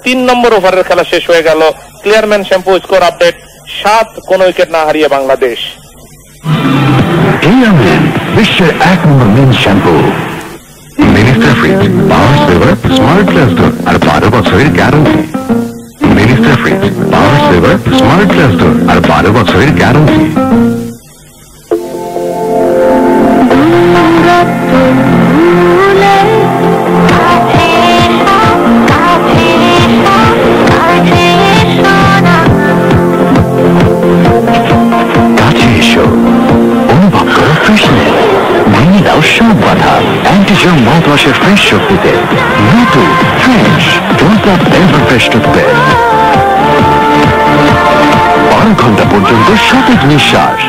3 নম্বর ওভারের খেলা শেষ হয়ে গেল। ক্লিয়ারম্যান শ্যাম্পু স্কোর আপডেট 7 কোন উইকেট না হারিয়ে বাংলাদেশ। ক্লিয়ারম্যান বিশ্বের 1 নম্বর main shampoo, minister fridge, power saver, smart glass আর 12 বছরের guarantee. Minister fridge, power saver, smart glass আর 12 বছরের গ্যারান্টি। কাছে এসো, অনুভব করো ফ্রেশনেস, ভেঙে দাও সব বাধা অ্যান্টিজার্ম মাউথওয়াশের ফ্রেশ শক্তিতে। নতুন ফ্রেশ ডোলটপ এভার ফ্রেশ টুথপেস্ট, 12 ঘন্টা পর্যন্ত সতেজ নিঃশ্বাস।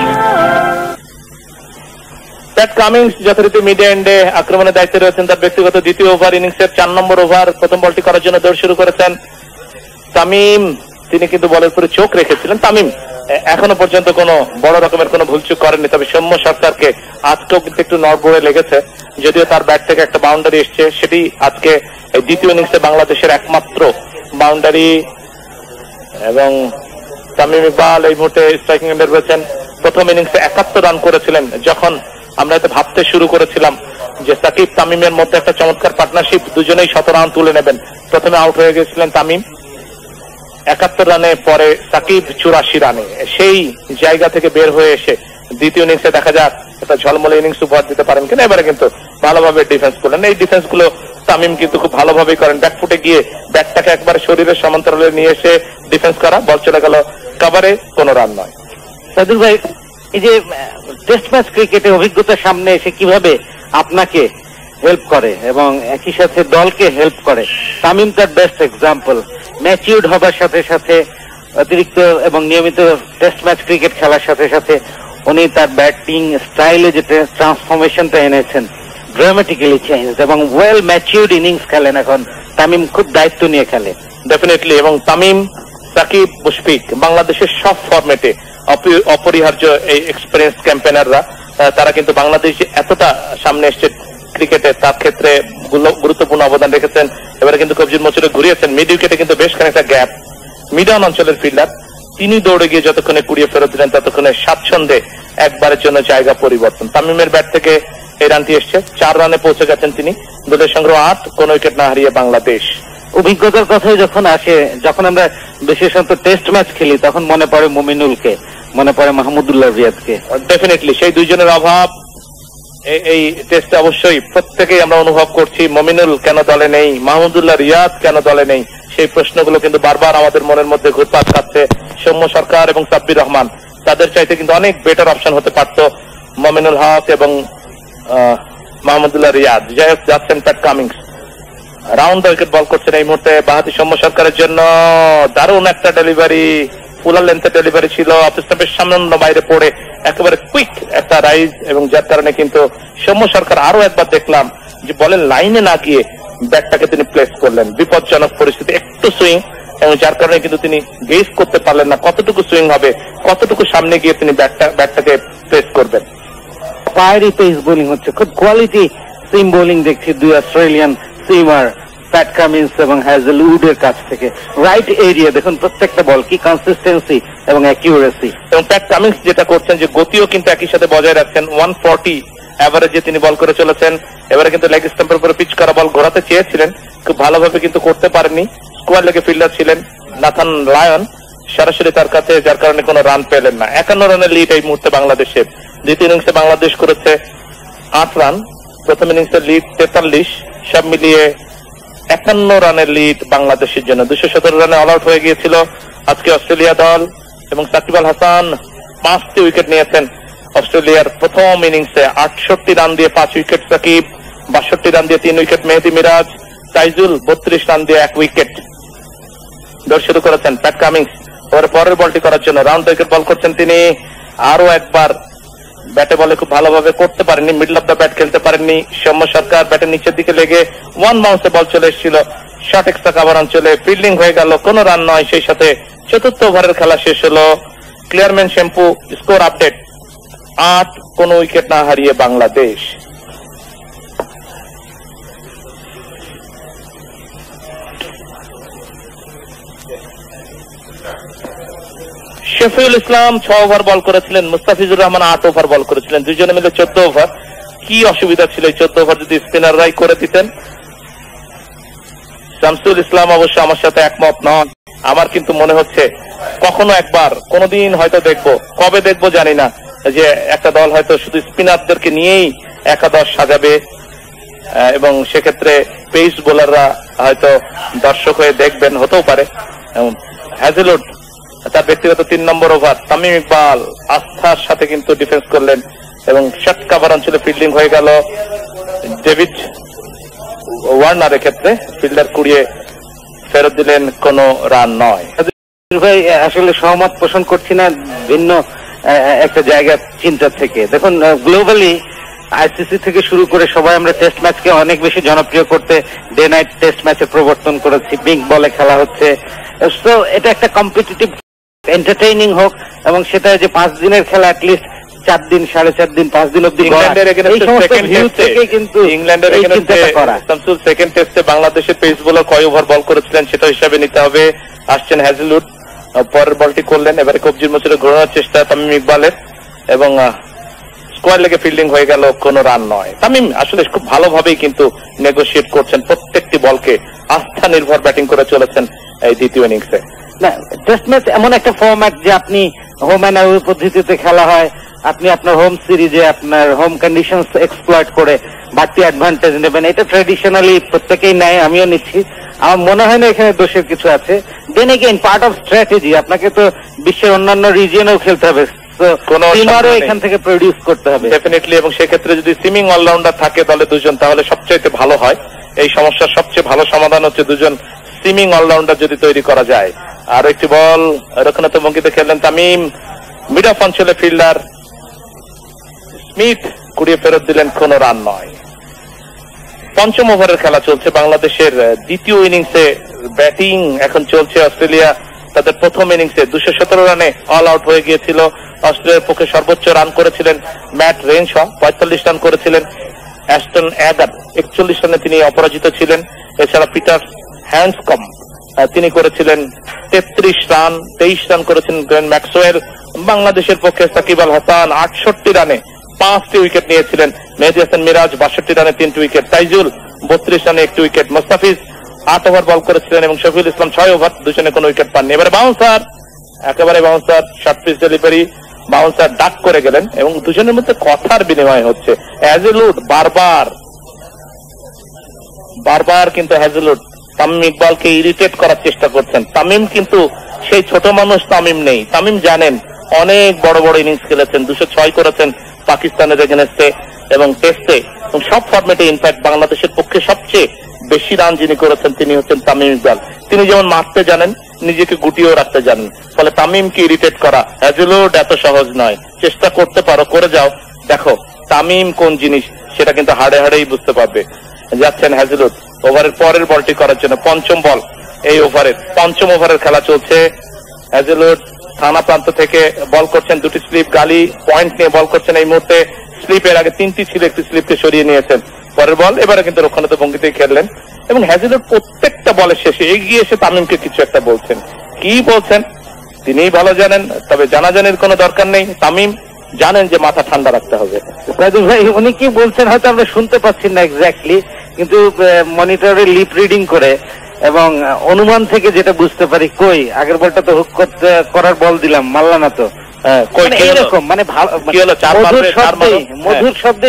প্যাট কামিন্স যথারীতি মিডিয়া এন্ডে আক্রমণের দায়িত্বে রয়েছেন। তার ব্যক্তিগত দ্বিতীয় ওভার ইনিংসের 4 নম্বর ওভার প্রথম বলটি করার জন্য দৌড় শুরু করেছেন তামিম। তিনি কিন্তু বলের উপরে চোখ রেখেছিলেন। তামিম এখনো পর্যন্ত কোনো বড় রকমের কোনো ভুলচুক করেননি, তবে সৌম্য সরকারকে আজকেও কিন্তু একটু নড়বড়ে লেগেছে। যদিও তার ব্যাট থেকে একটা বাউন্ডারি এসছে, সেটি আজকে দ্বিতীয় ইনিংসে বাংলাদেশের একমাত্র বাউন্ডারি। এবং তামিম ইকবাল এই মুহূর্তে স্ট্রাইকিং এন্ডে রয়েছেন। প্রথম ইনিংসে 71 রান করেছিলেন। যখন আমরা হয়তো ভাবতে শুরু করেছিলাম যে সাকিব তামিমের মধ্যে একটা চমৎকার পার্টনারশিপ, দুজনেই 100 রান তুলে নেবেন, প্রথমে আউট হয়ে গেছিলেন তামিম 71 রানে, পরে সাকিব 84 রানে। সেই জায়গা থেকে বের হয়ে এসে দ্বিতীয় ইনিংসে দেখা যাক একটা ঝলমলে ইনিংস উপহার দিতে পারেন কিনা। এবারে কিন্তু ভালোভাবে ডিফেন্স করলেন। এই ডিফেন্স গুলো তামিম কিন্তু খুব ভালোভাবেই করেন। ব্যাকফুটে গিয়ে ব্যাটটাকে একবার শরীরের সমান্তরালে নিয়ে এসে ডিফেন্স করা, বল চলে গেল কভারে, কোনো রান নয়। সাদুর ভাই, এই যে টেস্ট ম্যাচ ক্রিকেটে অভিজ্ঞতার সামনে এসে কিভাবে আপনাকে হেল্প করে এবং একই সাথে দলকে হেল্প করে, তামিম তার বেস্ট এক্সাম্পল। ম্যাচিউরড হবার সাথে সাথে অতিরিক্ত এবং নিয়মিত টেস্ট ম্যাচ ক্রিকেট খেলার সাথে সাথে উনি তার ব্যাটিং স্টাইলে যে ট্রান্সফরমেশনটা এনেছেন, ড্রামাটিক্যালি চেঞ্জ এবং ওয়েল ম্যাচিউরড ইনিংস খেলেন এখন তামিম, খুব দায়িত্ব নিয়ে খেলে ডেফিনেটলি। এবং তামিম, সাকিব, মুশফিক বাংলাদেশের সব ফরম্যাটে অপরিহার্য এই এক্সপিরিয়েন্স ক্যাম্পেনাররা। তারা কিন্তু বাংলাদেশ এতটা সামনে এসছে ক্রিকেটে, তার ক্ষেত্রে গুরুত্বপূর্ণ অবদান রেখেছেন। এবারে কিন্তু কবজির মোচরে ঘুরিয়েছেন। মিড উইকেটে কিন্তু বেশ খানিকটা গ্যাপ। মিডন অঞ্চলের ফিল্ডার, তিনি দৌড়ে গিয়ে যতক্ষণে কুড়িয়ে ফেরত দিলেন ততক্ষণে স্বাচ্ছন্দ্যে একবারের জন্য জায়গা পরিবর্তন। তামিমের ব্যাট থেকে এই রানটি এসছে, 4 রানে পৌঁছে গেছেন তিনি। দলের সংগ্রহ 8, কোন উইকেট না হারিয়ে বাংলাদেশ। অভিজ্ঞতার কথাই যখন আসে, যখন আমরা বিশেষত টেস্ট ম্যাচ খেলি তখন মনে পড়ে মুমিনুলকে, মনে পড়ে মাহমুদুল্লাহ রিয়াদকে। ডেফিনেটলি সেই দুইজনের অভাব এই টেস্টে অবশ্যই প্রত্যেকেই আমরা অনুভব করছি। মুমিনুল কেন দলে নেই, মাহমুদুল্লাহ রিয়াদ কেন দলে নেই, সেই প্রশ্নগুলো কিন্তু বারবার আমাদের মনের মধ্যে ঘুরপাক খাচ্ছে। সৌম্য সরকার এবং সাব্বির রহমান, তাদের চাইতে কিন্তু অনেক বেটার অপশন হতে পারত মুমিনুল হক এবং মাহমুদুল্লাহ রিয়াদ। যাই হোক, যাচ্ছেন Pat Cummins, round the wicket bowl করছেন এই মুহূর্তে বাহাতি সৌম্য সরকারের জন্য। দারুণ একটা ডেলিভারি, ফুলার লেন্থের ডেলিভারি ছিল, অফ স্টাম্পের সামান্য বাইরে পড়ে একেবারে কুইক একটা রাইজ, এবং যার কারণে কিন্তু সৌম্য সরকার আরো একবার দেখলাম যে বলের লাইনে না গিয়ে ব্যাটটাকে তিনি প্লেস করলেন। বিপজ্জনক পরিস্থিতি, একটু সুইং, এবং যার কারণে কিন্তু তিনি গেস করতে পারলেন না কতটুকু সুইং হবে, কতটুকু সামনে গিয়ে তিনি ব্যাটটাকে প্লেস করবেন। ফায়ারি পেস বোলিং হচ্ছে, খুব কোয়ালিটি সিম বোলিং দেখছি দুই অস্ট্রেলিয়ান সিমার প্যাট কামিন্স এবং হ্যাজেলউডের কাছ থেকে। রাইট এরিয়া দেখুন, প্রত্যেকটা বল কি কনসিস্টেন্সি এবং অ্যাকিউরেসি। এবং প্যাট কামিন্স যেটা করছেন যে গতিও কিন্তু একই সাথে বজায় রাখছেন। 140 এভারেজে তিনি বল করে চলেছেন। এবারে কিন্তু লেগ স্টাম্পের উপরে পিচ করা বল ঘোরাতে চেয়েছিলেন, খুব ভালোভাবে কিন্তু করতে পারেননি। স্কোয়ার লেগে ফিল্ডার ছিলেন নাথান লায়ন সরাসরি তার কাছে, যার কারণে কোনো রান পেলেন না। 51 রানের লিড এই মুহূর্তে বাংলাদেশের। দ্বিতীয় ইনিংসে বাংলাদেশ করেছে 8 রান, প্রথম ইনিংসের লিড 43, সব মিলিয়ে 51 রানের লিড বাংলাদেশের জন্য। 217 রানে অল আউট হয়ে গিয়েছিল আজকে অস্ট্রেলিয়া দল, এবং সাকিব আল হাসান 5টি উইকেট নিয়েছেন অস্ট্রেলিয়ার প্রথম ইনিংসে। 68 রান দিয়ে 5 উইকেট সাকিব, 62 রান দিয়ে 3 উইকেট মেহেদি মিরাজ, তাইজুল 32 রান দিয়ে 1 উইকেট। দৌড় শুরু করেছেন প্যাট কামিন্স, পরের বলটি করার জন্য রাউন্ড উইকেট বল করছেন তিনি। আরো একবার ব্যাটে বলে খুব ভালোভাবে করতে পারেননি, মিডল অফ দ্য ব্যাট খেলতে পারেননি সৌম্য সরকার। ব্যাটের নিচের দিকে লেগে 1 বাউন্সে বল চলে এসেছিল শর্ট এক্সট্রা কাভার অঞ্চলে, ফিল্ডিং হয়ে গেল, কোনো রান নয়। সেই সাথে চতুর্থ ওভারের খেলা শেষ হলো। ক্লিয়ারম্যান শ্যাম্পু স্কোর আপডেট 8, কোন উইকেট না হারিয়ে বাংলাদেশ। শফিউল ইসলাম 6 ওভার বল করেছিলেন, মুস্তাফিজুর রহমান 8 ওভার বল করেছিলেন, দুজনে মিলে 14 ওভার। কি অসুবিধা ছিল এই 14 ওভার যদি স্পিনাররাই করে দিতেন? শামসুল ইসলাম অবশ্য আমার সাথে একমত নন। আমার কিন্তু মনে হচ্ছে কখনো একবার কোনদিন হয়তো দেখবো, কবে দেখবো জানি না, যে একটা দল হয়তো শুধু স্পিনারদেরকে নিয়েই একাদশ সাজাবে এবং সেক্ষেত্রে পেস বোলাররা হয়তো দর্শক হয়ে দেখবেন, হতেও পারে। হ্যাজেলউড তার ব্যক্তিগত 3 নম্বর ওভার, তামিম ইকবাল আস্থার সাথে কিন্তু ডিফেন্স করলেন এবং শট কাভার অঞ্চলে ফিল্ডিং হয়ে গেল ডেভিড ওয়ার্নারের ক্ষেত্রে। ফিল্ডার কুড়িয়ে ফেরত দিলেন, কোনো রান নয়। ভাই আসলে সহমত পোষণ করছি না ভিন্ন একটা জায়গা চিন্তা থেকে। দেখুন, গ্লোবালি আইসিসি থেকে শুরু করে সবাই আমরা টেস্ট ম্যাচকে অনেক বেশি জনপ্রিয় করতে ডে নাইট টেস্ট ম্যাচের প্রবর্তন করেছি, পিঙ্ক বলে খেলা হচ্ছে। তো এটা একটা কম্পিটিটিভ এন্টারটেইনিং হোক, এবং সেটা যে 5 দিনের খেলা অ্যাটলিস্ট 4 দিন 4.5 দিন 5 দিন অব্দি ইংল্যান্ডের শামসুল সেকেন্ড টেস্টে বাংলাদেশের পেস বোলার কয় ওভার বল করেছিলেন সেটা হিসাবে নিতে হবে। আসছেন হ্যাজেলউড, পরের বলটি করলেন, এবারে কবজির মোচরে ঘোরানোর চেষ্টা তামিম ইকবালের এবং স্কোয়ার লেগে ফিল্ডিং হয়ে গেল, কোনো রান নয়। তামিম আসলে খুব ভালোভাবেই কিন্তু নেগোশিয়েট করছেন, প্রত্যেকটি বলকে আস্থা নির্ভর ব্যাটিং করে চলেছেন এই দ্বিতীয় ইনিংসে। না, টেস্ট ম্যাচ এমন একটা ফরম্যাট যে আপনি হোম অ্যান্ড অ্যাওয়ে পদ্ধতিতে খেলা হয়, আপনি আপনার হোম সিরিজে আপনার হোম কন্ডিশনস এক্সপ্লয়েট করে বাড়তি অ্যাডভান্টেজ নেবেন, এটা ট্রেডিশনালি প্রত্যেকেই নেয়, আমিও নিচ্ছি। আমার মনে হয় না এখানে দোষের কিছু আছে। Then again part of strategy, আপনাকে তো বিশ্বের অন্যান্য রিজিয়নেও খেলতে হবে, এখান থেকে প্রডিউস করতে হবে ডেফিনেটলি। এবং সেক্ষেত্রে যদি সিমিং অলরাউন্ডার থাকে দলে দুজন, তাহলে সবচেয়ে ভালো হয়। এই সমস্যার সবচেয়ে ভালো সমাধান হচ্ছে দুজন সিমিং অলরাউন্ডার যদি তৈরি করা যায়। আর একটি বল রক্ষণাত্মক ভঙ্গিতে খেললেন তামিম, মিড অফ অঞ্চলে ফিল্ডার স্মিথ কুড়িয়ে ফেরত দিলেন, কোনো রান নয়। পঞ্চম ওভারের খেলা চলছে বাংলাদেশের দ্বিতীয় ইনিংসে। ব্যাটিং এখন চলছে। অস্ট্রেলিয়া তাদের প্রথম ইনিংসে 217 রানে অল আউট হয়ে গিয়েছিল। অস্ট্রেলিয়ার পক্ষে সর্বোচ্চ রান করেছিলেন ম্যাট রেনশ, 45 রান করেছিলেন। অ্যাস্টন অ্যাগার 41 রানে তিনি অপরাজিত ছিলেন। এছাড়া পিটার হ্যান্ডসকম তিনি করেছিলেন 33 রান, 23 রান করেছেন গ্লেন ম্যাক্সওয়েল। বাংলাদেশের পক্ষে সাকিব আল হাসান 68 রানে 5টি উইকেট নিয়েছিলেন। মেহেদী হাসান মিরাজ 62 রানে 3টি উইকেট, তাইজুল 32 রানে 1টি উইকেট, মোস্তাফিজ 8 ওভার বল করেছিলেন এবং শফিউল ইসলাম 6 ওভার, দুজনে কোনো উইকেট পাননি। এবারে বাউন্সার, একেবারে bouncer, short pitch delivery, bouncer duck করে গেলেন এবং দুজনের মধ্যে কথার বিনিময় হচ্ছে। হ্যাজেলউড বারবার কিন্তু হ্যাজেলউড তামিম ইকবালকে ইরিটেট করার চেষ্টা করছেন। তামিম কিন্তু সেই ছোট মানুষ তামিম নেই। তামিম জানেন অনেক বড় বড় ইনিংস খেলেছেন, 206 করেছেন পাকিস্তানের এগেনস্টে এবং টেস্টে এবং সব ফরম্যাটে। ইনফ্যাক্ট বাংলাদেশের পক্ষে সবচেয়ে বেশি রান যিনি করেছেন তিনি হচ্ছেন তামিম ইকবাল। তিনি যেমন মারতে জানেন, নিজেকে গুটিয়েও রাখতে জানেন। ফলে তামিমকে ইরিটেট করা হ্যাজেলউড এত সহজ নয়। চেষ্টা করতে পারো, করে যাও, দেখো তামিম কোন জিনিস সেটা কিন্তু হাড়ে হাড়েই বুঝতে পারবে। যাচ্ছেন হ্যাজেলউড ওভারের পরের বলটি করার জন্য। পঞ্চম বল এই ওভারের, পঞ্চম ওভারের খেলা চলছে। হ্যাজেলউড থানা প্রান্ত থেকে বল করছেন, 2টি স্লিপ গালি পয়েন্ট নিয়ে বল করছেন। এই মুহূর্তে স্লিপের আগে 3টি ছিল, একটি স্লিপকে সরিয়ে নিয়েছেন। পরের বল এবারে কিন্তু রক্ষণাত্মক ভঙ্গিতেই খেললেন এবং হ্যাজেলউড প্রত্যেকটা বলের শেষে এগিয়ে এসে তামিমকে কিছু একটা বলছেন। কি বলছেন তিনিই ভালো জানেন, তবে জানাজানির কোনো দরকার নেই। তামিম জানেন যে মাথা ঠান্ডা রাখতে হবে। সাইদুল ভাই উনি কি বলছেন হয়তো আমরা শুনতে পাচ্ছি না এক্স্যাক্টলি, কিন্তু মনিটরে লিপ রিডিং করে এবং অনুমান থেকে যেটা বুঝতে পারি, কই আগের বলটা তো হুক করার বল দিলাম, মারলা না তো, এরকম মানে মধুর শব্দে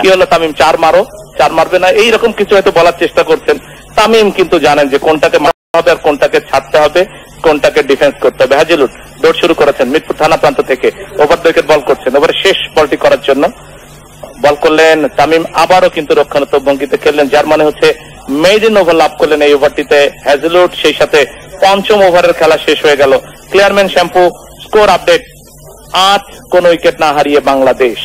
কি হলো তামিম 4 মারো, 4 মারবে না, এইরকম কিছু হয়তো বলার চেষ্টা করছেন। তামিম কিন্তু জানেন যে কোনটাকে মারতে হবে আর কোনটাকে ছাড়তে হবে, কোনটাকে ডিফেন্স করতে হবে। হ্যাজেলউড দৌড় শুরু করেছেন মিরপুর থানা প্রান্ত থেকে, ওভার 2 উইকেট বল করছেন। ওভারে শেষ বলটি করার জন্য বল করলেন তামিম, আবারও কিন্তু রক্ষণাত্মক ভঙ্গিতে খেললেন, যার মানে হচ্ছে মেইডেন ওভার লাভ করলেন এই ওভারটিতে হ্যাজেলউড। সেই সাথে পঞ্চম ওভারের খেলা শেষ হয়ে গেল। ক্লিয়ারম্যান শ্যাম্পু স্কোর আপডেট 8, কোন উইকেট না হারিয়ে বাংলাদেশ।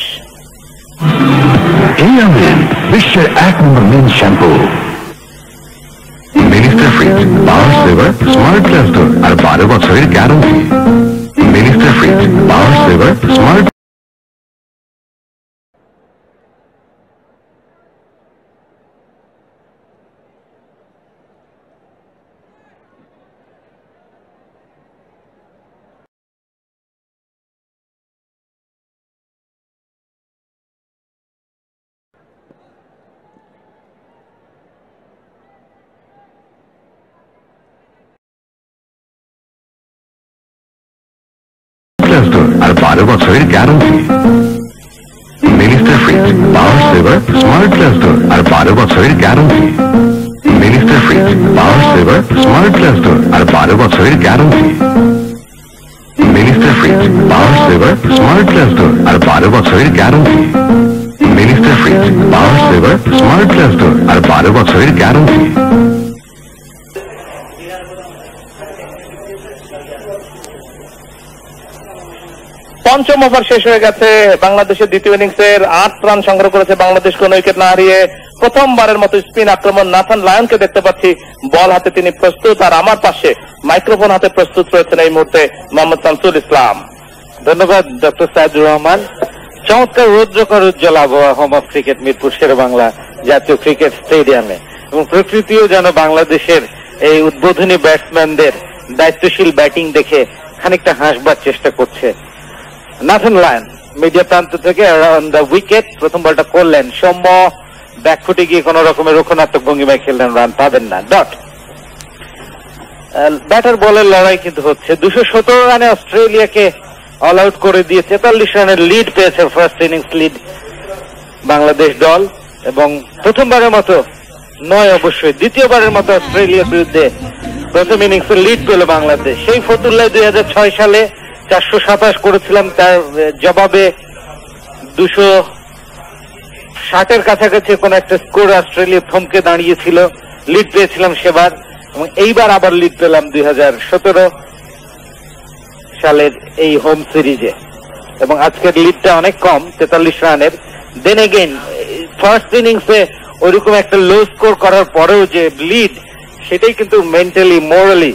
বিশ্বের 1 নম্বর main shampoo minister fridge, power saver, smart glass door আর 12 বছরের guarantee. Minister fridge, power saver, smart glass door আর 12 বছরের guarantee. Minister fridge power saver smart glass door আর 12 বছরের guarantee. Minister fridge power saver smart glass door আর 12 বছরের guarantee. Minister fridge power saver smart glass door আর 12 বছরের guarantee. Minister fridge power saver smart glass door আর 12 বছরের guarantee. পঞ্চম over শেষ হয়ে গেছে। বাংলাদেশের দ্বিতীয় ইনিংসের 8 রান সংগ্রহ করেছে বাংলাদেশ, কোন উইকেট না হারিয়ে। প্রথমবারের মতো স্পিন আক্রমণ নাথান লায়নকে দেখতে পাচ্ছি। বল হাতে তিনি প্রস্তুত, আর আমার পাশে মাইক্রোফোন হাতে প্রস্তুত রয়েছেন এই মুহূর্তে মোহাম্মদ শামসুল ইসলাম। ধন্যবাদ ডক্টর সাইদুর রহমান। চমৎকার রৌদ্রকর উজ্জ্বল আবহাওয়া home of cricket Mirpur Sher-e-Bangla জাতীয় ক্রিকেট স্টেডিয়ামে, এবং প্রকৃতিও যেন বাংলাদেশের এই উদ্বোধনী ব্যাটসম্যানদের দায়িত্বশীল ব্যাটিং দেখে খানিকটা হাসবার চেষ্টা করছে। নাথান লায়ন মিডিয়া প্রান্ত থেকে অ্যারাউন্ড দ্য উইকেট প্রথম বলটা করলেন। সৌম্য ব্যাকফুটে গিয়ে কোন রকমের রক্ষণাত্মক ভঙ্গিমায় খেললেন, রান পাবেন না, ডট। ব্যাটার বলের লড়াই কিন্তু হচ্ছে। 217 রানে অস্ট্রেলিয়াকে অল আউট করে দিয়ে 43 রানের লিড পেয়েছে ফার্স্ট ইনিংস লিড বাংলাদেশ দল, এবং প্রথমবারের মতো নয়, অবশ্যই দ্বিতীয়বারের মতো অস্ট্রেলিয়ার বিরুদ্ধে প্রথম ইনিংসের লিড পেল বাংলাদেশ। সেই ফতুল্লায় 2006 সালে 427 করেছিলাম, তার জবাবে 260-এর কাছাকাছি কোন একটা স্কোর অস্ট্রেলিয়া থমকে দাঁড়িয়েছিল, লিড পেয়েছিলাম সেবার, এবং এইবার আবার লিড পেলাম 2017 সালের এই হোম সিরিজে, এবং আজকের লিডটা অনেক কম, 43 রানের। দেন এগেইন ফার্স্ট ইনিংসে ওইরকম একটা লো স্কোর করার পরেও যে লিড, সেটাই কিন্তু মেন্টালি মোরালি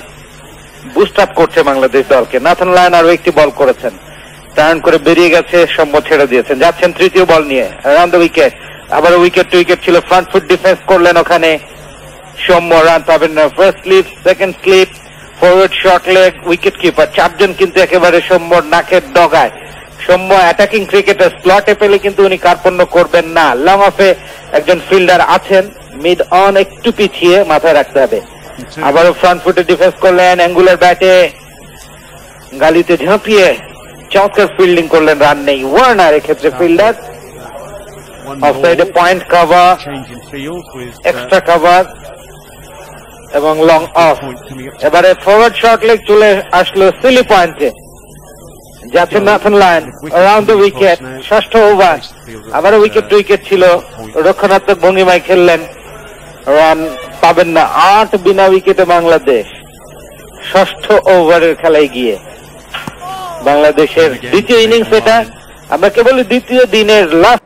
বুস্ট আপ করছে বাংলাদেশ দলকে। নাথান লায়ন আরো একটি বল করেছেন, টার্ন করে বেরিয়ে গেছে, সৌম্য ছেড়ে দিয়েছেন, যাচ্ছেন তৃতীয় বল নিয়ে অ্যারাউন্ড দ্য উইকেট। আবার উইকেট টু উইকেট ছিল, ফ্রন্ট ফুট ডিফেন্স করলেন ওখানে সৌম্য, রান পাবেন না। First slip, second slip, forward short leg, wicketkeeper, 4 জন কিন্তু একেবারে সৌম্যর নাকের ডগায়। সৌম্য অ্যাটাকিং ক্রিকেটার, স্লটে পেলে কিন্তু উনি কার্পণ্য করবেন না। লং অফে একজন ফিল্ডার আছেন, মিড অন একটু পিছিয়ে, মাথায় রাখতে হবে। আবারও ফ্রন্ট ফুটে ডিফেন্স করলেন, অ্যাঙ্গুলার ব্যাটে গালিতে ঝাঁপিয়ে চমৎকার ফিল্ডিং করলেন, রান নেই। ওয়ার্নার এক্ষেত্রে ফিল্ডার, অফসাইডে পয়েন্ট কভার, এক্সট্রা কভার এবং লং অফ। এবারে ফরওয়ার্ড শর্ট লেগ চলে আসলো সিলি পয়েন্টে, যাচ্ছেন Nathan Lyon around the wicket. ষষ্ঠ ওভার, আবারও উইকেট টু উইকেট ছিল, রক্ষণাত্মক ভঙ্গিমায় খেললেন, রান পাবেন না। 8 বিনা উইকেটে বাংলাদেশ ষষ্ঠ ওভারের খেলায় গিয়ে। বাংলাদেশের দ্বিতীয় ইনিংস এটা, আমরা কেবল দ্বিতীয় দিনের last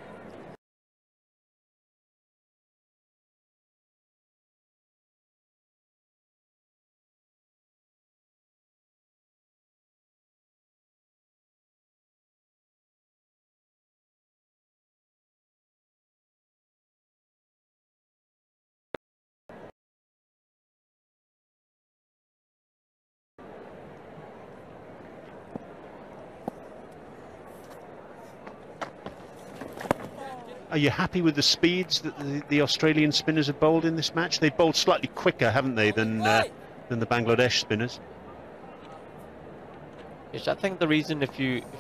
Are you happy with the speeds that the Australian spinners have bowled in this match? They've bowled slightly quicker, haven't they, than the Bangladesh spinners? Yes, I think the reason, if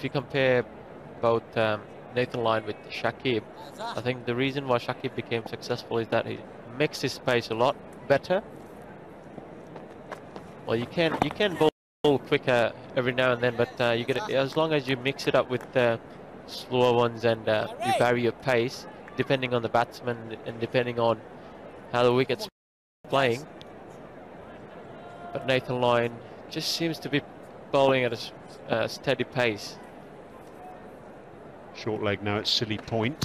you compare both Nathan Lyon with Shakib, I think the reason why Shakib became successful is that he mixed his pace a lot better. Well, you can bowl quicker every now and then, but you get as long as you mix it up with slower ones, and you vary your pace depending on the batsman and depending on how the wicket's playing. But Nathan Lyon just seems to be bowling at a steady pace. Short leg now at Silly Point.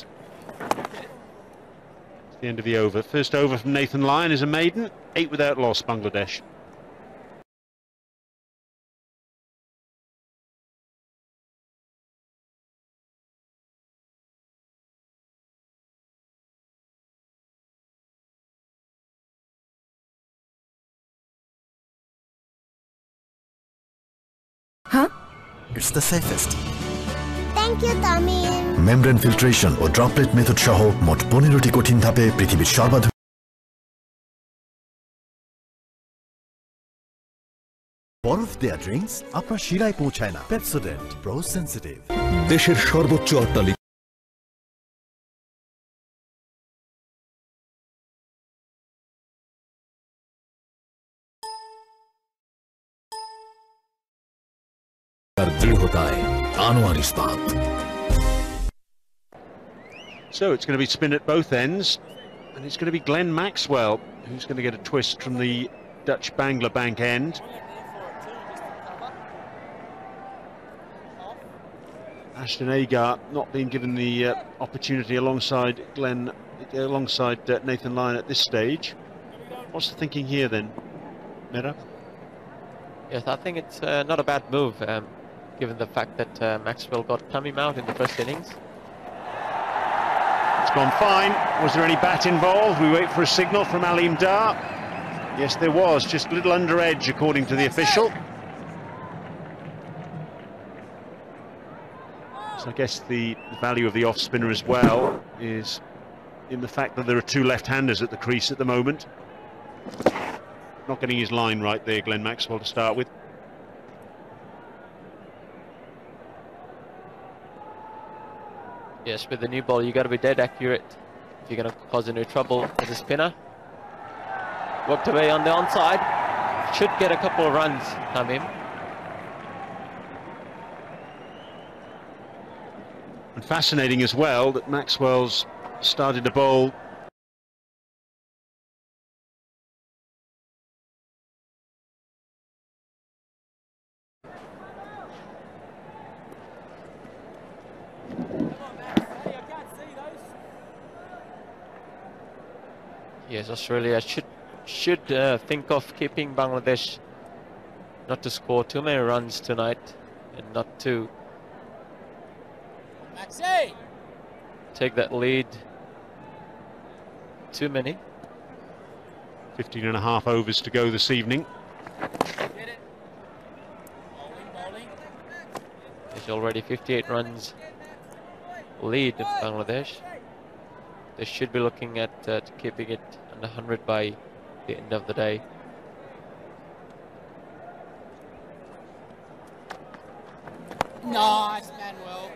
It's the end of the over. First over from Nathan Lyon is a maiden, 8 without loss, Bangladesh. Huh? It's the safest. Thank you, Tamim. Membrane filtration ও droplet method সহ মোট 15টি কঠিন ধাপে পৃথিবীর সর্বাধুনিক বরফ দেয়া drinks আপনার শিরায় পৌঁছায় না। Pepsodent pro sensitive. দেশের সর্বোচ্চ অট্টালিকা দৃঢ়তায় আনোয়ার ইস্পাত। So it's going to be spin at both ends, and it's going to be Glenn Maxwell who's going to get a twist from the Dutch Bangla Bank end. Ashton Agar not being given the opportunity alongside Nathan Lyon at this stage. What's the thinking here then, Mera? Yes, I think it's not a bad move, given the fact that Maxwell got Tamim out in the first innings. It's gone fine. Was there any bat involved? We wait for a signal from Aleem Dar. Yes, there was, just a little under edge according to the official. So I guess the value of the off spinner as well is in the fact that there are two left-handers at the crease at the moment. Not getting his line right there, Glenn Maxwell, to start with. Yes, with the new ball, you got to be dead accurate if you're going to cause any trouble as a spinner. Worked away on the onside. Should get a couple of runs, Tamim. And fascinating as well that Maxwell's started to bowl Yes, Australia should think of keeping Bangladesh not to score too many runs tonight and not to take that lead too many. 15 and a half overs to go this evening. There's already 58 runs lead in Bangladesh. They should be looking at keeping it under 100 by the end of the day. Nice, Manuel.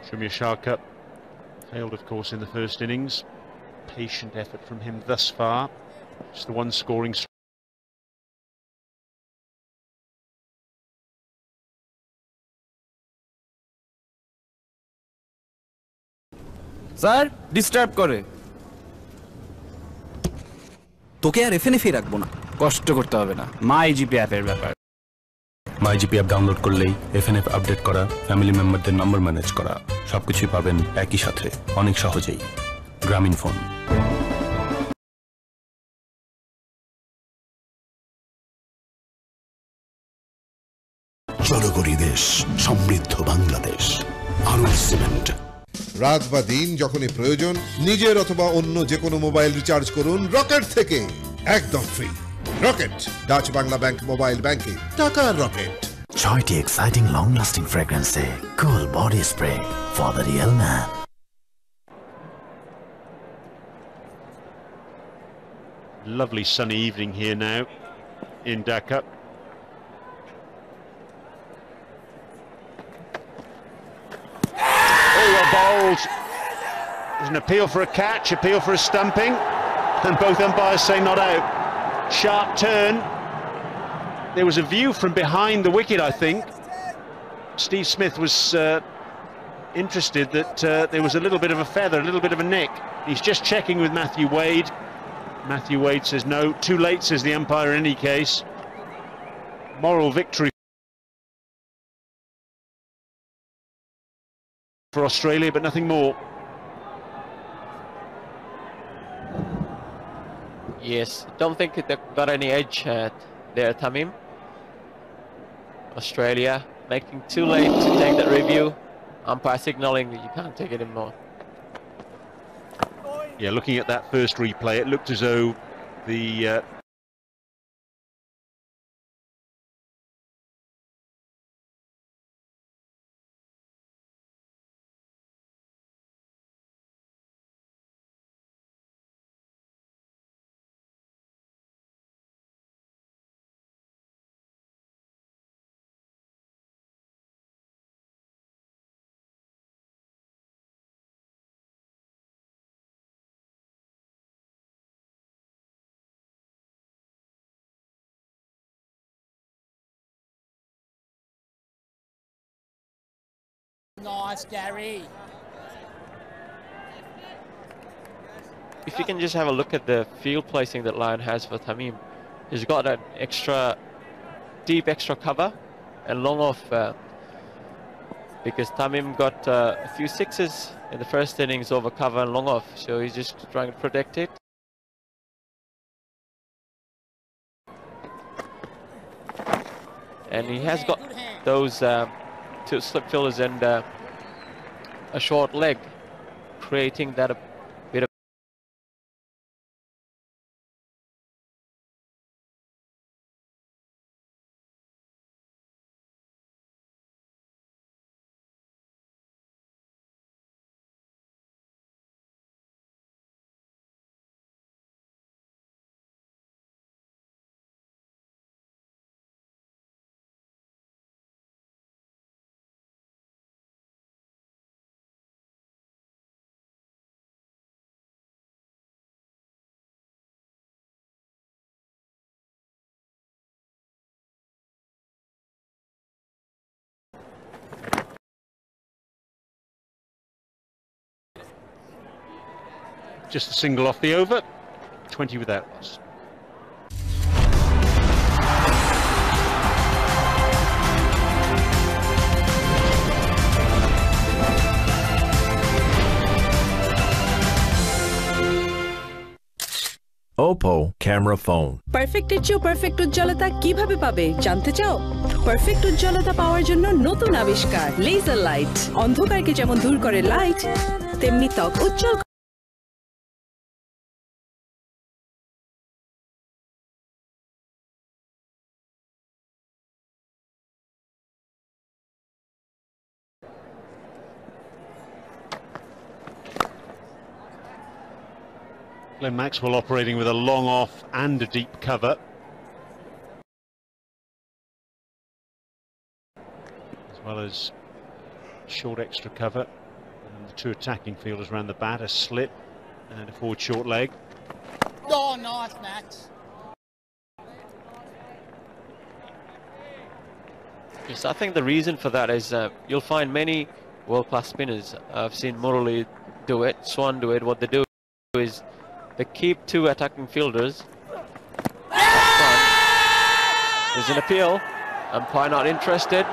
Shumir Sharkar failed, of course, in the first innings. Patient effort from him thus far. Just the one scoring. Sir disturb করে। তোকে আর FNF রাখবো না, কষ্ট করতে হবে না। মাই GP অ্যাপের ব্যাপার। মাই জিপি অ্যাপ ডাউনলোড করলেই এফএনএফ আপডেট করা, ফ্যামিলি মেম্বারদের নম্বর ম্যানেজ করা সবকিছুই পাবেন একই সাথে, অনেক সহজেই। গ্রামীণ ফোন। জনগণী দেশ, সমৃদ্ধ বাংলাদেশ। আনোয়ার সিমেন্ট। রাত বা দিন যখনই প্রয়োজন নিজের অথবা অন্য যে কোনো মোবাইল রিচার্জ করুন রকেট থেকে, একদম ফ্রি। Rocket, Dutch Bangla bank mobile ব্যাংকে টাকার রকেট। 6টি এক্সাইটিং লং লাস্টিং ফ্রেগ্রেন্সে cool body spray for the real man. Lovely sunny evening here now in Dhaka. Bowled. There's an appeal for a catch, appeal for a stumping, and both umpires say not out. Sharp turn. There was a view from behind the wicket, I think. Steve Smith was interested that there was a little bit of a feather, a little bit of a nick. He's just checking with Matthew Wade. Matthew Wade says no, too late, says the umpire in any case. Moral victory for Australia, but nothing more. Yes, don't think they've got any edge there, Tamim. Australia making too late to take that review. Umpire signalling that you can't take it anymore. Yeah, looking at that first replay, it looked as though the Nice, Gary. If you can just have a look at the field placing that Lyon has for Tamim, he's got an deep extra cover and long off because Tamim got a few sixes in the first innings over cover and long off, so he's just trying to protect it. And he has got those two slip fillers and a short leg, creating that a bit of just a single off the over, 20 without loss. Oppo camera phone. পারফেক্টের চেয়ে perfect উজ্জ্বলতা কিভাবে পাবে জানতে চাও? Perfect উজ্জ্বলতা পাওয়ার জন্য নতুন আবিষ্কার লেজার লাইট। অন্ধকারকে যেমন দূর করে লাইট, তেমনি ত্বক উজ্জ্বল। Glenn Maxwell operating with a long off and a deep cover. As well as short extra cover. And the two attacking fielders around the bat, a slip and a forward short leg. Oh, nice, Max. Yes, I think the reason for that is you'll find many world-class spinners. I've seen Murali do it, Swan do it. What they do is they keep two attacking fielders. There's an appeal. Umpire not interested.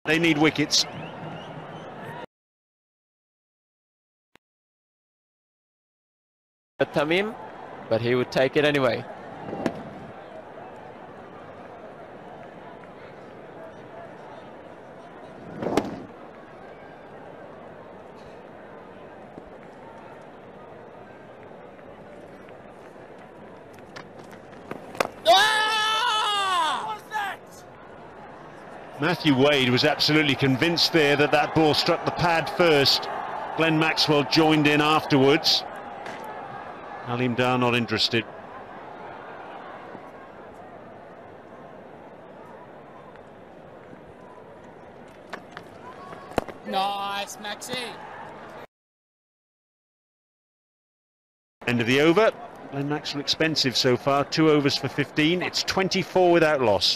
They need wickets. Tamim, but he would take it anyway. Matthew Wade was absolutely convinced there that that ball struck the pad first. Glenn Maxwell joined in afterwards. Halim Dar not interested. Nice, Maxie. End of the over. Glenn Maxwell expensive so far, 2 overs for 15. It's 24 without loss.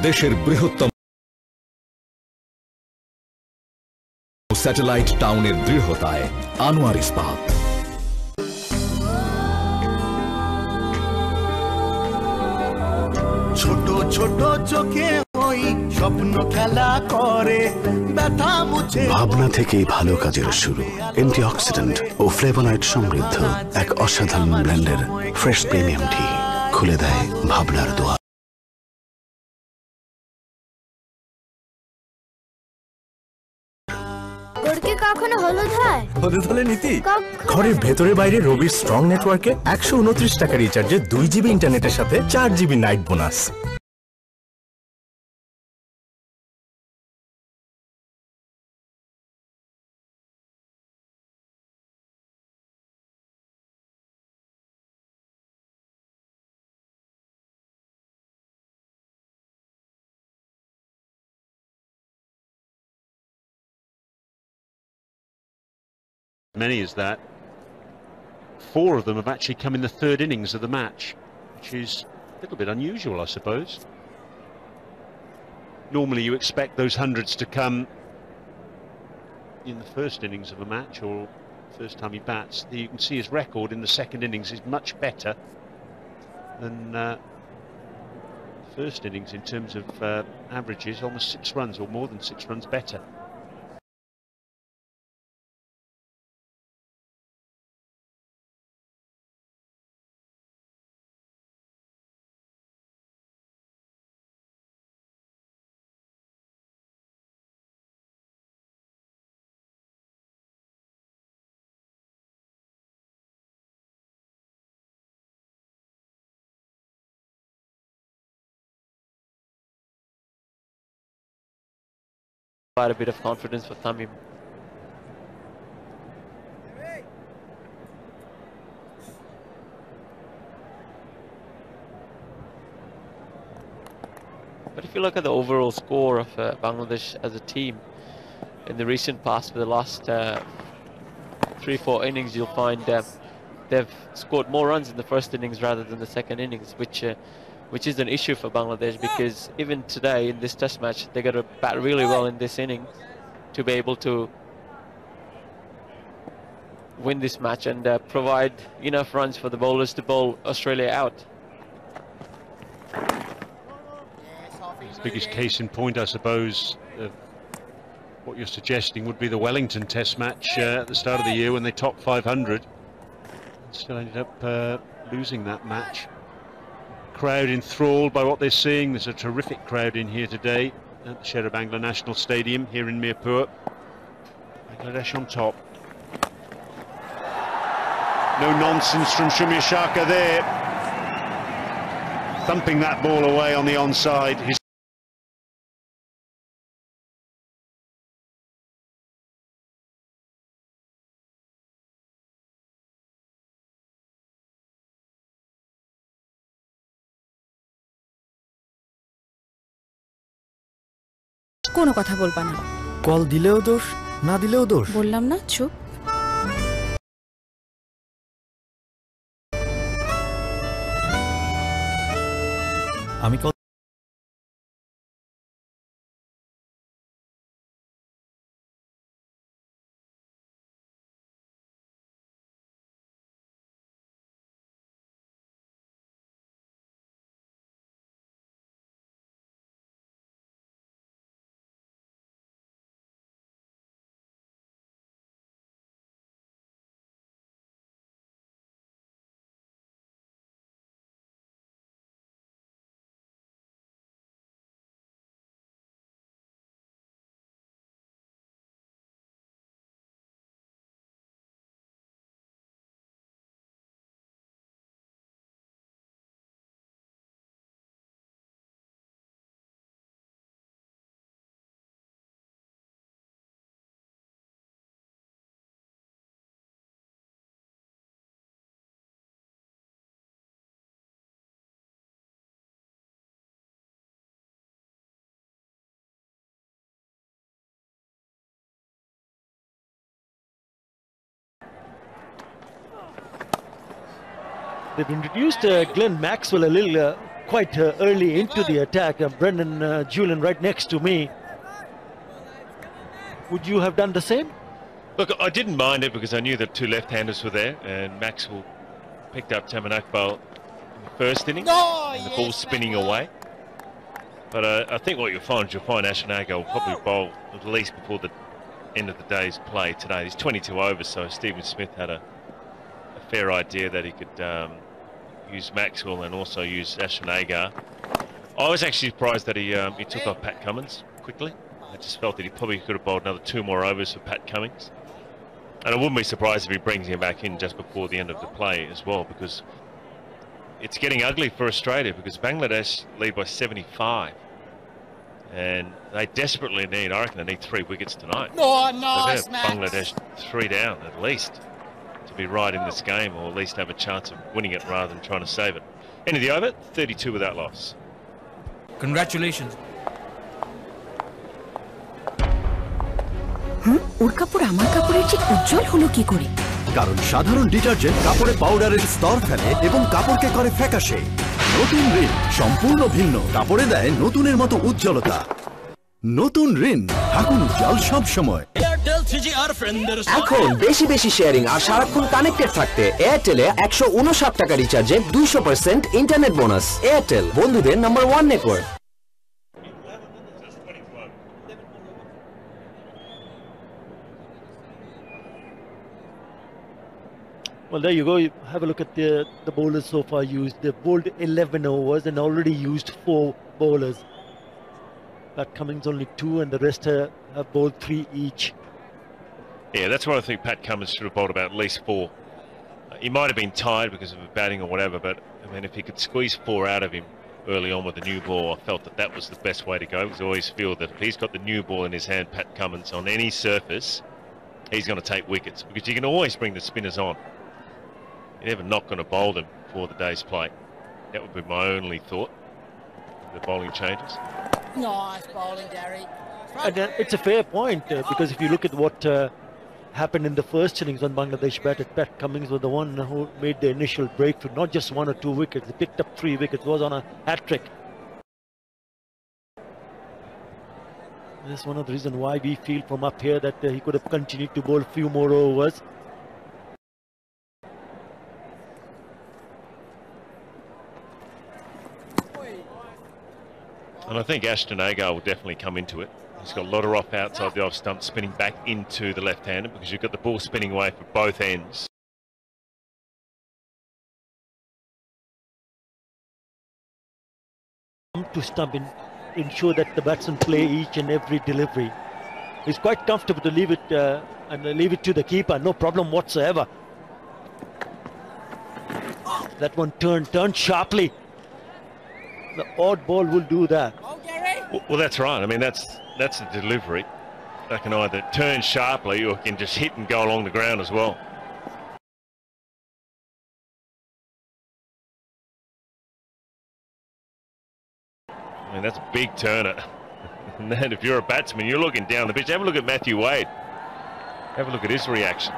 দেশের বৃহত্তম satellite টাউনের দৃঢ়তায় আনোয়ার ইস্পাত। ছোট ছোট চোখে নই স্বপ্ন খেলা করে ব্যথা মুছে ভাবনা থেকেই ভালো কাজের শুরু অ্যান্টিঅক্সিডেন্ট ও ফ্লেভোনয়েড সমৃদ্ধ এক অসাধারণ ব্র্যান্ডের ফ্রেশ প্রিমিয়াম টি খুলে দেয় ভাবনার দোয়া গড়কে কখনো হলুদ হয় হলুদ হলে নীতি ঘরের ভেতরে বাইরে রবির স্ট্রং নেটওয়ার্কে 129 টাকা রিচার্জে 2 জিবি ইন্টারনেটের সাথে 4 GB night bonus Many as that. 4 of them have actually come in the third innings of the match, which is a little bit unusual, I suppose. Normally you expect those hundreds to come in the first innings of a match or first time he bats. You can see his record in the second innings is much better than first innings in terms of averages, almost 6 runs or more than 6 runs better. Quite a bit of confidence for Tamim. But if you look at the overall score of Bangladesh as a team in the recent past, for the last 3-4 innings, you'll find they've scored more runs in the first innings rather than the second innings, which is an issue for Bangladesh, because even today in this test match they got to bat really well in this inning to be able to win this match and provide enough runs for the bowlers to bowl Australia out. His biggest case in point, I suppose, what you're suggesting would be the Wellington test match at the start of the year when they topped 500. Still ended up losing that match. Crowd enthralled by what they're seeing. There's a terrific crowd in here today at the Sher-e-Bangla National Stadium here in Mirpur. Bangladesh on top. No nonsense from Shumir Shaka there. Thumping that ball away on the onside. কোনো কথা বলবা না call দিলেও দোষ না দিলেও দোষ বললাম না চুপ আমি call They've introduced Glenn Maxwell a little quite early into the attack. Brendan Julian right next to me. Would you have done the same? Look, I didn't mind it because I knew that two left-handers were there, and Maxwell picked up Taman Akbal in the first innings, and the ball spinning away. But I think what you'll find Ashanaga will probably bowl at least before the end of the day's play today. He's 22 overs, so Stephen Smith had a fair idea that he could use Maxwell and also use Ashanaga. I was actually surprised that he took off Pat Cummins quickly. I just felt that he probably could have bowled another 2 more overs for Pat Cummins. And I wouldn't be surprised if he brings him back in just before the end of the play as well, because it's getting ugly for Australia, because Bangladesh lead by 75. And they desperately need, I reckon they need 3 wickets tonight. Oh, nice, Max. Bangladesh 3 down at least to be right in this game, or at least have a chance of winning it rather than trying to save it. End of the over, 32 without loss. Congratulations. ওর কাপড় আমার কাপড়ের চেয়ে উজ্জ্বল হলো কি করে? কারণ সাধারণ detergent কাপড়ে পাউডারের স্তর ফেলে এবং কাপড়কে করে ফ্যাকাশে। নতুন রিন সম্পূর্ণ ভিন্ন, কাপড়ে দেয় নতুনের মতো উজ্জ্বলতা। নতুন রিন, থাকুন উজ্জ্বল সব সময়। এখন বেশি বেশি শেয়ারিং আর সারাক্ষণ কানেক্টেড থাকতে এয়ারটেলে 159 টাকা রিচার্জে 200% ইন্টারনেট বোনাস। এয়ারটেল, বন্ধুদের number 1 network. Well, there you go. You have a look at the bowlers so far used. They've bowled 11 overs and already used 4 bowlers. Pat Cummins only 2, and the rest have bowled 3 each. Yeah, that's what I think Pat Cummins should have bowled about at least 4. He might have been tired because of batting or whatever, but I mean, if he could squeeze 4 out of him early on with the new ball, I felt that that was the best way to go. Because I always feel that if he's got the new ball in his hand, Pat Cummins, on any surface, he's going to take wickets, because you can always bring the spinners on. You're never not going to bowl them for the day's play. That would be my only thought. The bowling changes. Nice bowling, Gary. And it's a fair point, because if you look at what happened in the first innings when Bangladesh batted, Pat Cummins was the one who made the initial breakthrough. Not just 1 or 2 wickets, he picked up 3 wickets, was on a hat-trick. That's one of the reasons why we feel from up here that he could have continued to bowl a few more overs. And I think Ashton Agar will definitely come into it. He's got a lot of off outside the off stump, spinning back into the left-hander, because you've got the ball spinning away from both ends. To stump and ensure that the batsmen play each and every delivery. He's quite comfortable to leave it and leave it to the keeper, no problem whatsoever. That one turned sharply. The odd ball will do that. Well, that's right. I mean, that's the delivery. They can either turn sharply or can just hit and go along the ground as well. I mean, that's a big turner. And then if you're a batsman, you're looking down the pitch. Have a look at Matthew Wade. Have a look at his reaction.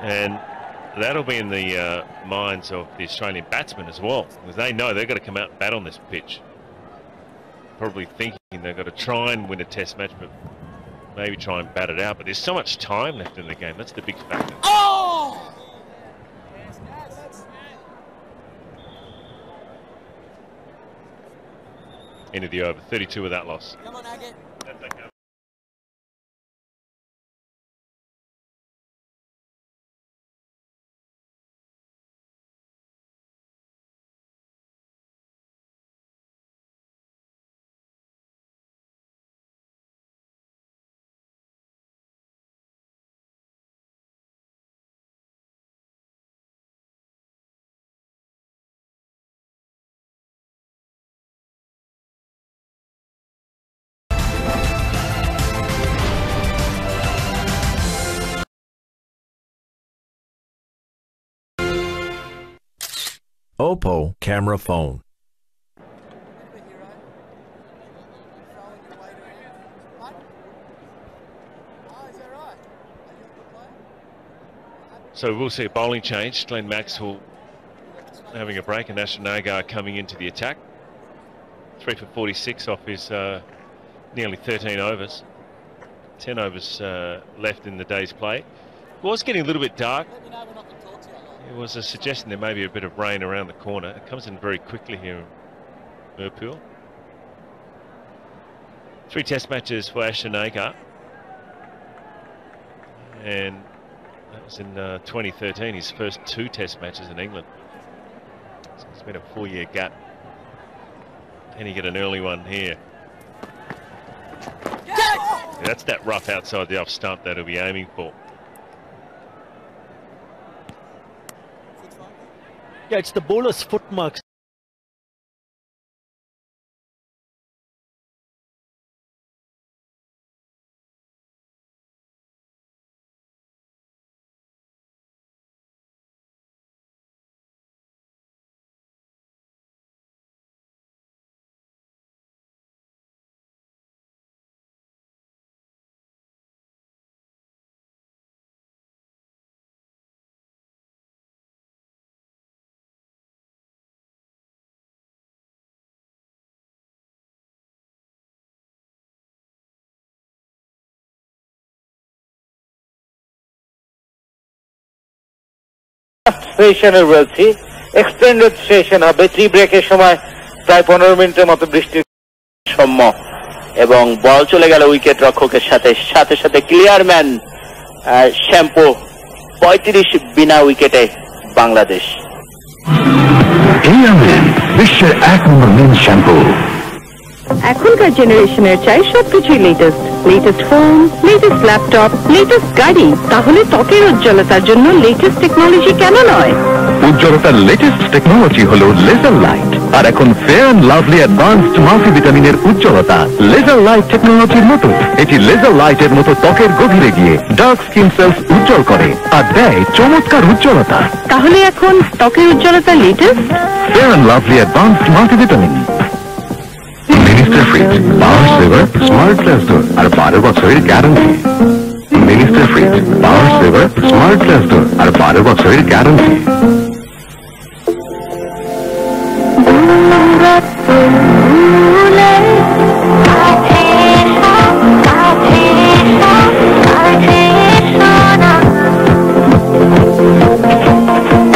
And that'll be in the minds of the Australian batsmen as well, because they know they've got to come out and bat on this pitch. Probably thinking they've got to try and win a test match, but maybe try and bat it out. But there's so much time left in the game. That's the big factor. Oh! End of the over, 32 without loss. Come on, Agate. Oppo camera phone. So we'll see a bowling change. Glenn Maxwell having a break and Ashton Agar coming into the attack. 3 for 46 off his nearly 13 overs. 10 overs left in the day's play. It was getting a little bit dark. There was a suggestion there may be a bit of rain around the corner. It comes in very quickly here in Mirpool. 3 test matches for Ashton Agar. And that was in 2013, his first 2 test matches in England. So it's been a 4-year gap. And he get an early one here. Yeah, that's that rough outside the off stump that he'll be aiming for. Yeah, it's the bowler's foot marks. সেশনে রয়েছি, extended session হবে। টি ব্রেকের সময় প্রায় 15 মিনিটের মতো বৃষ্টির সম্য, এবং বল চলে গেল উইকেট রক্ষকের সাথে সাথে সাথে ক্লিয়ার ম্যান শ্যাম্পু। 35 বিনা উইকেটে বাংলাদেশ। বিশ্বের 1 নম্বর মেন শ্যাম্পু। এখনকার জেনারেশনের চাই সবকিছুই latest phone, latest laptop, latest গাড়ি। তাহলে ত্বকের উজ্জ্বলতার জন্য লেটেস্ট টেকনোলজি কেন নয়? উজ্জ্বলতার লেটেস্ট টেকনোলজি হলো লেজার লাইট। আর এখন ফেয়ার অ্যান্ড লাভলি অ্যাডভান্সড মাল্টিভিটামিনের উজ্জ্বলতা লেজার লাইট টেকনোলজির মতো। এটি লেজার লাইটের মতো ত্বকের গভীরে গিয়ে ডার্ক স্কিন সেলস উজ্জ্বল করে আর দেয় চমৎকার উজ্জ্বলতা। তাহলে এখন ত্বকের উজ্জ্বলতা latest fair and lovely advanced multivitamin. Minister fridge power saver smart flash door আর 12 বছরের guarantee. Minister fridge power saver smart flash door আর 12 বছরের গ্যারান্টি।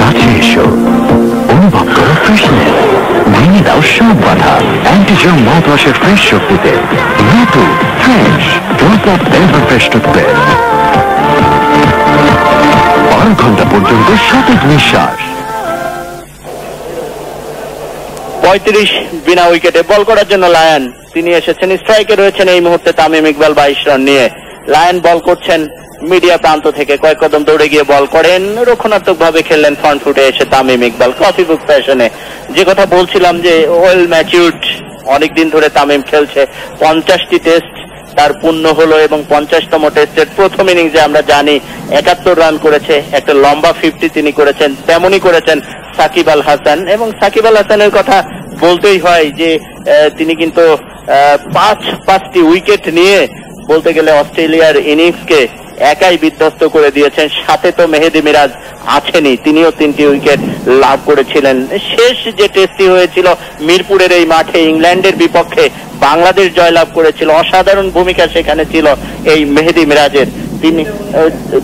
কাছে এসো, অনুভব করো ফ্রেশনেস, ভেঙে দাও সব বাধা অ্যান্টিজার্ম মাউথওয়াশের ফ্রেশ শক্তিতে। নতুন fresh drop of ever fresh toothpaste, 12 ঘন্টা পর্যন্ত সতেজ নিঃশ্বাস। 35 বিনা উইকেটে বল করার জন্য লায়ন, তিনি এসেছেন। স্ট্রাইকে রয়েছেন এই মুহূর্তে তামিম ইকবাল 22 রান নিয়ে। লায়ন বল করছেন মিডিয়া প্রান্ত থেকে, কয়েক কদম দৌড়ে গিয়ে বল করেন, রক্ষণাত্মক ভাবে খেললেন ফ্রন্ট ফুটে এসে তামিম ইকবাল কফি বুক ফ্যাশনে। যে কথা বলছিলাম যে ওয়েল ম্যাচিউরড, অনেকদিন ধরে তামিম খেলছে, 50টি টেস্ট তার পূর্ণ হলো এবং 50তম টেস্টের প্রথম ইনিংসে আমরা জানি 71 রান করেছে, একটা লম্বা 50 তিনি করেছেন। তেমনই করেছেন সাকিব আল হাসান, এবং সাকিব আল হাসানের কথা বলতেই হয় যে তিনি কিন্তু 5টি উইকেট নিয়ে বলতে গেলে অস্ট্রেলিয়ার ইনিংসকে একাই বিধ্বস্ত করে দিয়েছেন। সাথে তো মেহেদি মিরাজ আছেনই, তিনিও 3টি উইকেট লাভ করেছিলেন। শেষ যে টেস্টটি হয়েছিল মিরপুরের এই মাঠে ইংল্যান্ডের বিপক্ষে বাংলাদেশ জয়লাভ করেছিল, অসাধারণ ভূমিকা সেখানে ছিল এই মেহেদি মিরাজের। তিনি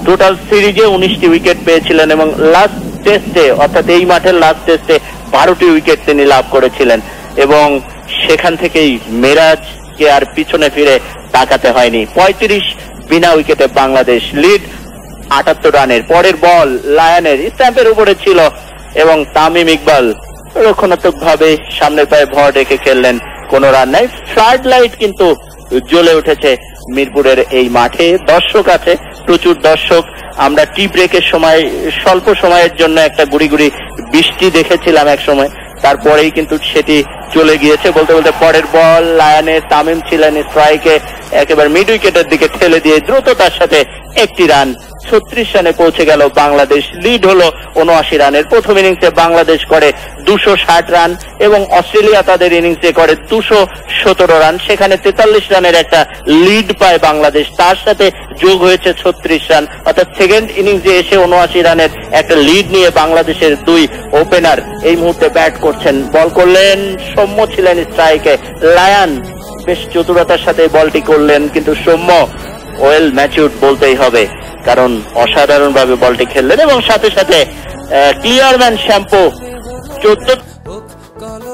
টোটাল সিরিজে 19টি উইকেট পেয়েছিলেন এবং লাস্ট টেস্টে অর্থাৎ এই মাঠের লাস্ট টেস্টে 12টি উইকেট তিনি লাভ করেছিলেন, এবং সেখান থেকেই মিরাজকে আর পিছনে ফিরে তাকাতে হয়নি। 35 বিনা উইকেটে বাংলাদেশ, লিড 78 রানের। পরের বল লায়নের স্ট্যাম্পের উপরে ছিল এবং তামিম ইকবাল রক্ষণাত্মক ভাবে সামনের পায়ে ভর রেখে খেললেন, কোনো রান নাই। ফ্লাড লাইট কিন্তু জ্বলে উঠেছে মিরপুরের এই মাঠে, দর্শক আছে, প্রচুর দর্শক। আমরা টি ব্রেকের সময় স্বল্প সময়ের জন্য একটা গুড়ি গুড়ি বৃষ্টি দেখেছিলাম এক সময়, তারপরেই কিন্তু সেটি চলে গিয়েছে। বলতে বলতে পরের বল লায়নের, তামিম ছিলেন স্ট্রাইকে, একেবারে মিড উইকেটের দিকে ঠেলে দিয়ে দ্রুততার সাথে একটি রান, 36 রানে পৌঁছে গেল বাংলাদেশ। লিড হলো 79 রানের। প্রথম ইনিংসে বাংলাদেশ করে 260 রান এবং অস্ট্রেলিয়া তাদের ইনিংসে করে 217 রান। সেখানে 43 রানের একটা লিড পায় বাংলাদেশ, তার সাথে যোগ হয়েছে 36 রান, অর্থাৎ সেকেন্ড ইনিংসে এসে 79 রানের একটা লিড নিয়ে বাংলাদেশের 2 ওপেনার এই মুহূর্তে ব্যাট করছেন। বল করলেন, সৌম্য ছিলেন স্ট্রাইকে, লায়ন বেশ চতুরতার সাথে বলটি করলেন, কিন্তু সৌম্য ওয়েল ম্যাচিউরড বলতেই হবে, কারণ অসাধারণ ভাবে বলটি খেললেন এবং সাথে সাথে ক্লিয়ারম্যান শ্যাম্পু 14